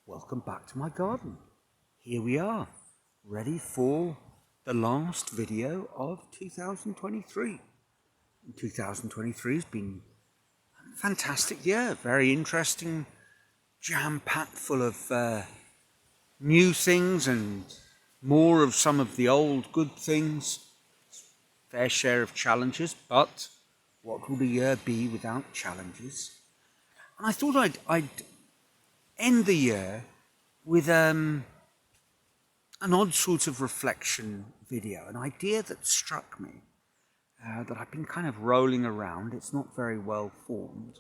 welcome back to my garden. Here we are, ready for the last video of 2023. 2023 has been a fantastic year, very interesting, jam-packed full of new things and more of some of the old good things. Fair share of challenges, but what will the year be without challenges? And I thought I'd end the year with an odd sort of reflection video, an idea that struck me, that I've been kind of rolling around. It's not very well formed.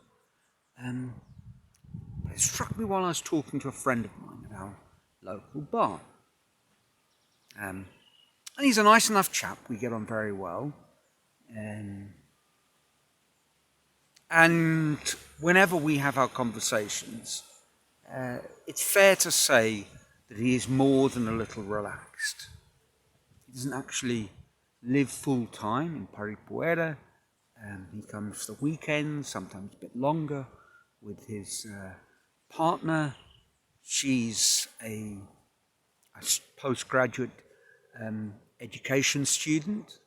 But it struck me while I was talking to a friend of mine at our local bar. And he's a nice enough chap, we get on very well. And whenever we have our conversations, it's fair to say that he is more than a little relaxed. He doesn't actually live full time in Paripuera. He comes for the weekends, sometimes a bit longer, with his partner. She's a postgraduate education student.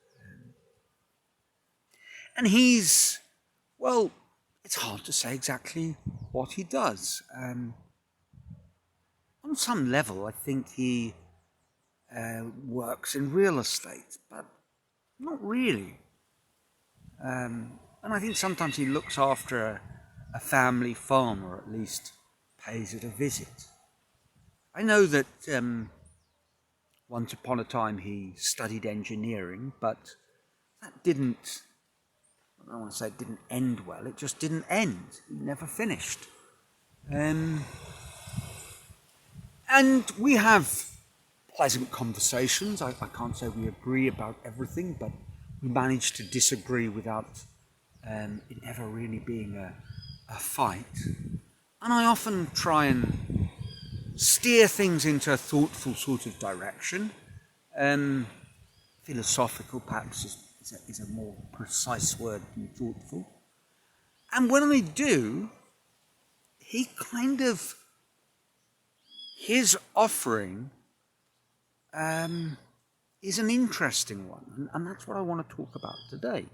And he's, well, it's hard to say exactly what he does. On some level, I think he works in real estate, but not really. And I think sometimes he looks after a family farm, or at least pays it a visit. I know that once upon a time he studied engineering, but that didn't, I don't want to say it didn't end well, it just didn't end. He never finished. And we have pleasant conversations. I can't say we agree about everything, but we manage to disagree without it ever really being a fight. And I often try and steer things into a thoughtful sort of direction. Philosophical perhaps is a more precise word than thoughtful. And when I do, he kind of, his offering is an interesting one, and that's what I want to talk about today.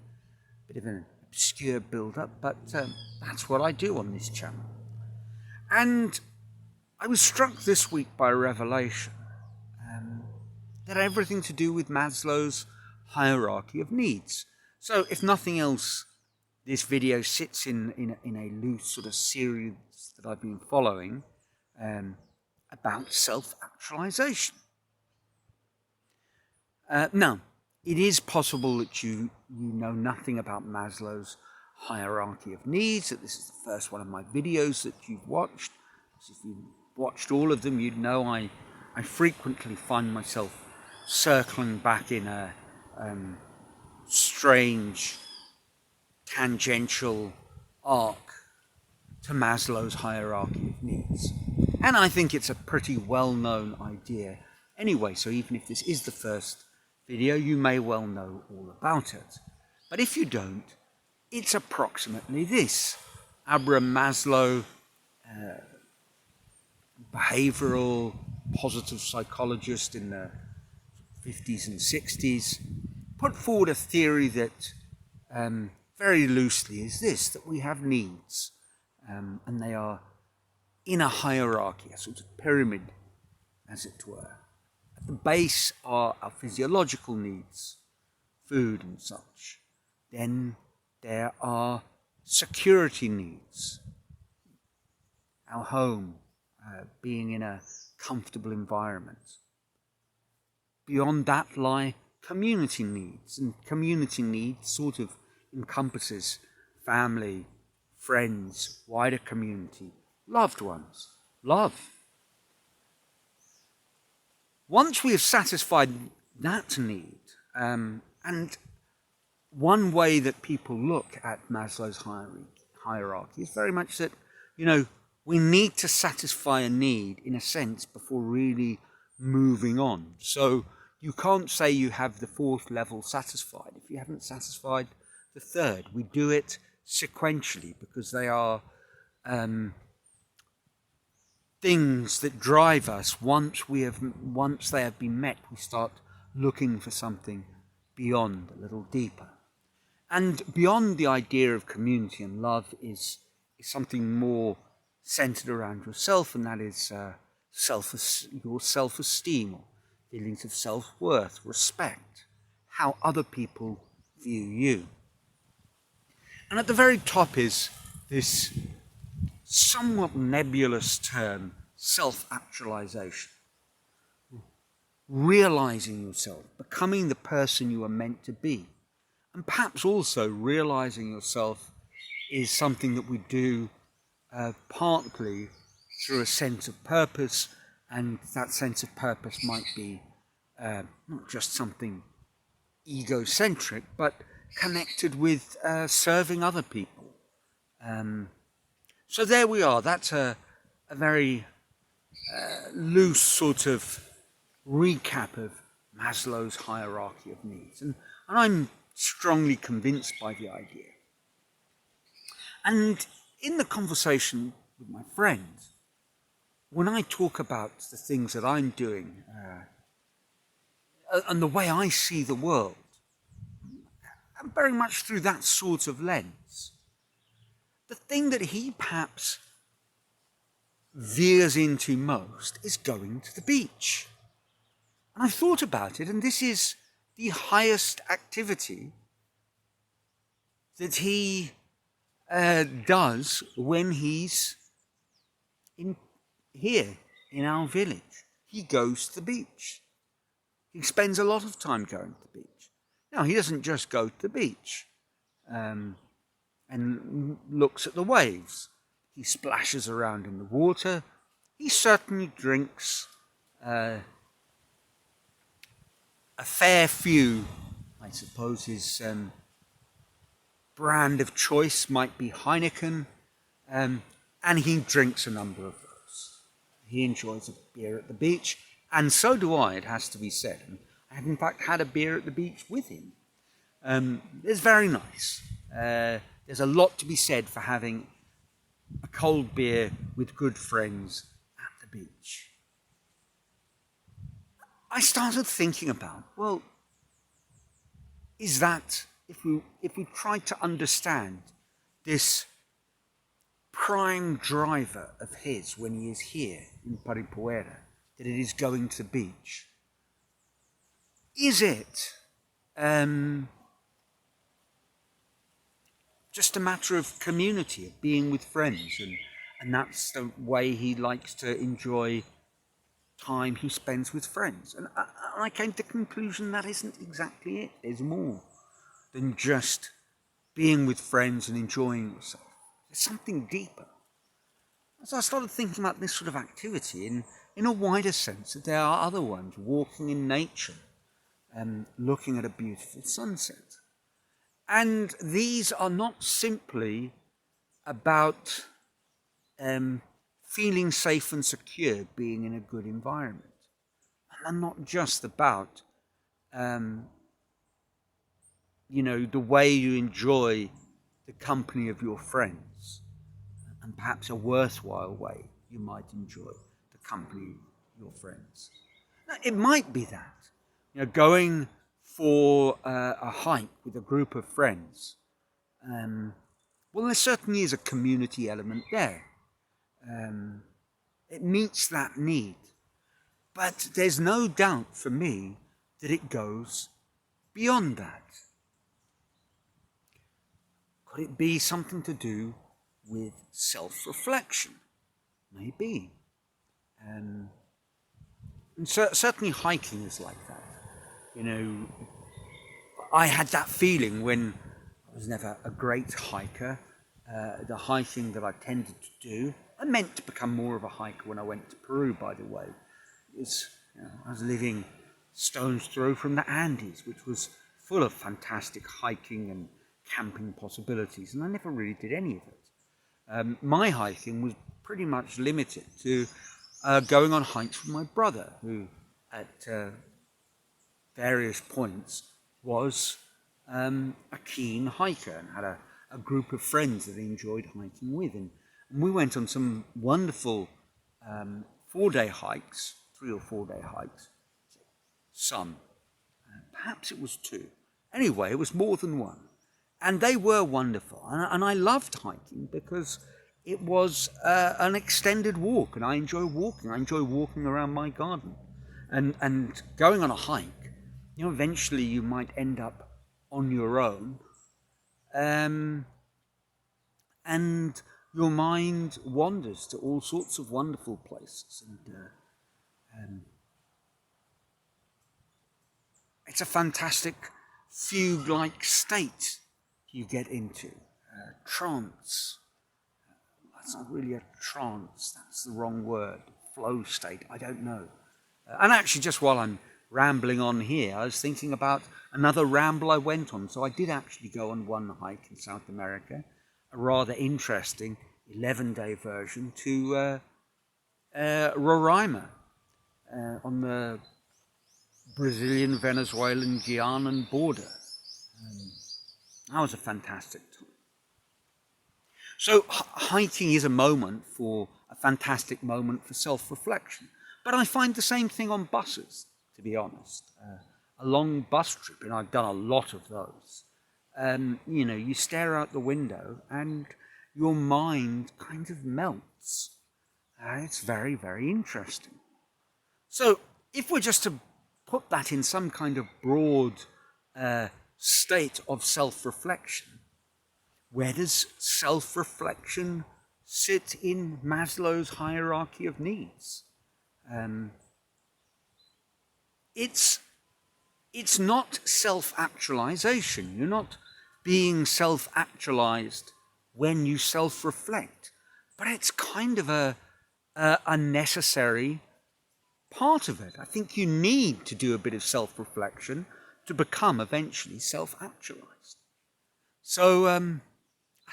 Bit of an obscure build-up, but that's what I do on this channel. And I was struck this week by a revelation that had everything to do with Maslow's hierarchy of needs. So, if nothing else, this video sits in a loose sort of series that I've been following about self-actualization. Now, it is possible that you know nothing about Maslow's hierarchy of needs, that this is the first one of my videos that you've watched. So if you've watched all of them, you'd know I frequently find myself circling back in a strange, tangential arc to Maslow's hierarchy of needs. And I think it's a pretty well-known idea anyway, so even if this is the first video, you may well know all about it. But if you don't, it's approximately this. Abraham Maslow, behavioral, positive psychologist in the 50s and 60s, put forward a theory that very loosely is this, that we have needs, and they are in a hierarchy, a sort of pyramid, as it were. At the base are our physiological needs, food and such. Then there are security needs, our home, being in a comfortable environment. Beyond that lie community needs, and community needs sort of encompasses family, friends, wider community, loved ones, love. Once we have satisfied that need, and one way that people look at Maslow's hierarchy is very much that, we need to satisfy a need, in a sense, before really moving on. So you can't say you have the fourth level satisfied if you haven't satisfied the third. We do it sequentially because they are things that drive us, once they have been met, we start looking for something beyond, a little deeper. And beyond the idea of community and love is something more centered around yourself, and that is your self-esteem, or feelings of self-worth, respect, how other people view you. And at the very top is this somewhat nebulous term, self-actualization. Realizing yourself, becoming the person you are meant to be. And perhaps also realizing yourself is something that we do partly through a sense of purpose, and that sense of purpose might be not just something egocentric, but connected with serving other people. So there we are. That's a very loose sort of recap of Maslow's hierarchy of needs. And I'm strongly convinced by the idea. And in the conversation with my friends, when I talk about the things that I'm doing and the way I see the world, and very much through that sort of lens, the thing that he perhaps veers into most is going to the beach. And I've thought about it, and this is the highest activity that he does when he's here in our village. He goes to the beach. He spends a lot of time going to the beach. Now, he doesn't just go to the beach and looks at the waves. He splashes around in the water. He certainly drinks a fair few, I suppose his brand of choice might be Heineken, and he drinks a number of those. He enjoys a beer at the beach, and so do I, it has to be said. And I have in fact had a beer at the beach with him. It's very nice. There's a lot to be said for having a cold beer with good friends at the beach. I started thinking about, well, is that, if we try to understand this prime driver of his when he is here in Paripuera, that it is going to the beach, is it just a matter of community, of being with friends, and that's the way he likes to enjoy time he spends with friends? And I came to the conclusion that isn't exactly it. There's more than just being with friends and enjoying yourself. There's something deeper. So I started thinking about this sort of activity in a wider sense, that there are other ones, walking in nature and looking at a beautiful sunset. And these are not simply about feeling safe and secure, being in a good environment. And not just about, the way you enjoy the company of your friends, and perhaps a worthwhile way you might enjoy the company of your friends. Now, it might be that, going for a hike with a group of friends, well, there certainly is a community element there. It meets that need. But there's no doubt for me that it goes beyond that. Could it be something to do with self-reflection? Maybe. And certainly hiking is like that. I had that feeling when I was never a great hiker. The hiking that I tended to do, I meant to become more of a hiker when I went to Peru, by the way. I was living stone's throw from the Andes, which was full of fantastic hiking and camping possibilities, and I never really did any of it. My hiking was pretty much limited to going on hikes with my brother, who at various points was a keen hiker and had a group of friends that he enjoyed hiking with. And we went on some wonderful 4-day hikes, 3 or 4-day hikes, some. Perhaps it was 2. Anyway, it was more than one. And they were wonderful. And I loved hiking because it was an extended walk, and I enjoy walking. I enjoy walking around my garden. And going on a hike, eventually you might end up on your own. And your mind wanders to all sorts of wonderful places. And it's a fantastic fugue-like state you get into. Trance. That's not really a trance, that's the wrong word. Flow state, I don't know. And actually, just while I'm rambling on here, I was thinking about another ramble I went on. So I did actually go on one hike in South America, a rather interesting 11-day version to Roraima on the Brazilian-Venezuelan Guianan border. That was a fantastic time. So hiking is a fantastic moment for self-reflection. But I find the same thing on buses, to be honest. A long bus trip, and I've done a lot of those. You stare out the window and your mind kind of melts. It's very, very interesting. So if we're just to put that in some kind of broad state of self-reflection, where does self-reflection sit in Maslow's hierarchy of needs? It's not self-actualization. You're not being self-actualized when you self-reflect, but it's kind of a necessary part of it. I think you need to do a bit of self-reflection to become eventually self-actualized. So a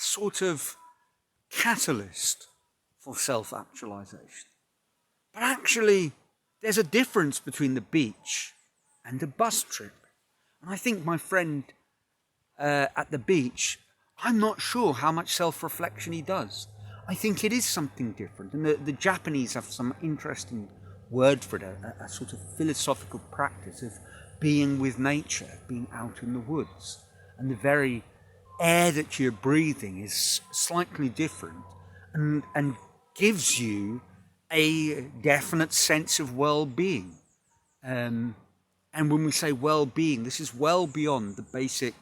sort of catalyst for self-actualization. But actually, there's a difference between the beach and a bus trip. And I think my friend at the beach, I'm not sure how much self-reflection he does. I think it is something different. And the Japanese have some interesting word for it, a sort of philosophical practice of being with nature, being out in the woods. And the very air that you're breathing is slightly different and gives you a definite sense of well-being. And when we say well-being, this is well beyond the basic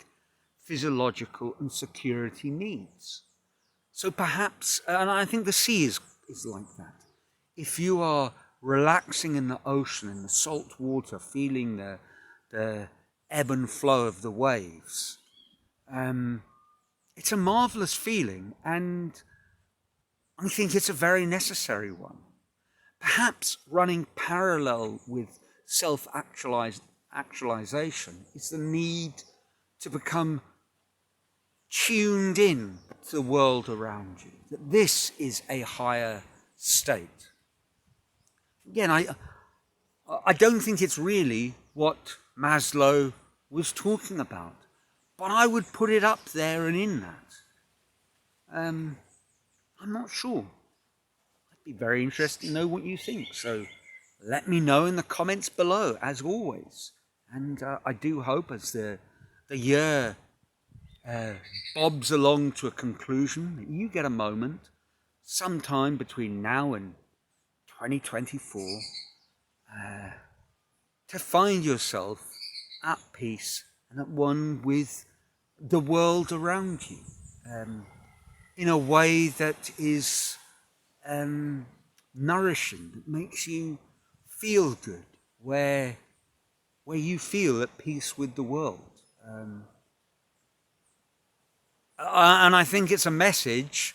physiological and security needs. So perhaps, and I think the sea is like that. If you are relaxing in the ocean, in the salt water, feeling the ebb and flow of the waves, it's a marvelous feeling, and I think it's a very necessary one. Perhaps running parallel with self-actualization is the need to become tuned in to the world around you, that this is a higher state. Again, I don't think it's really what Maslow was talking about, but I would put it up there and in that. I'm not sure. I'd be very interested to know what you think, so let me know in the comments below, as always. And I do hope as the year bobs along to a conclusion, that you get a moment sometime between now and 2024 to find yourself at peace and at one with the world around you in a way that is nourishing, that makes you feel good, where you feel at peace with the world. And I think it's a message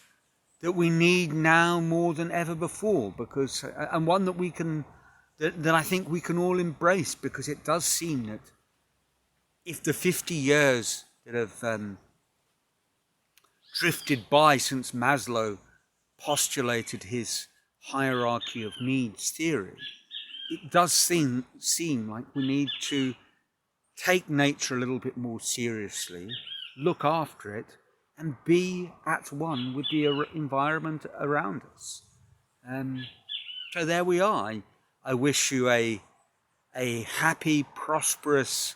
that we need now more than ever before, because, and one that that I think we can all embrace, because it does seem that if the 50 years that have drifted by since Maslow postulated his hierarchy of needs theory, it does seem like we need to take nature a little bit more seriously, look after it, and be at one with the environment around us. To So there we are. I wish you a happy, prosperous,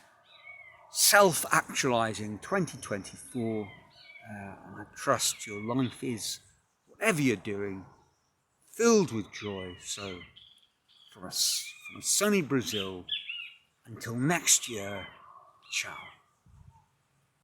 self-actualizing 2024. And I trust your life is, whatever you're doing, filled with joy. So from sunny Brazil, until next year, ciao.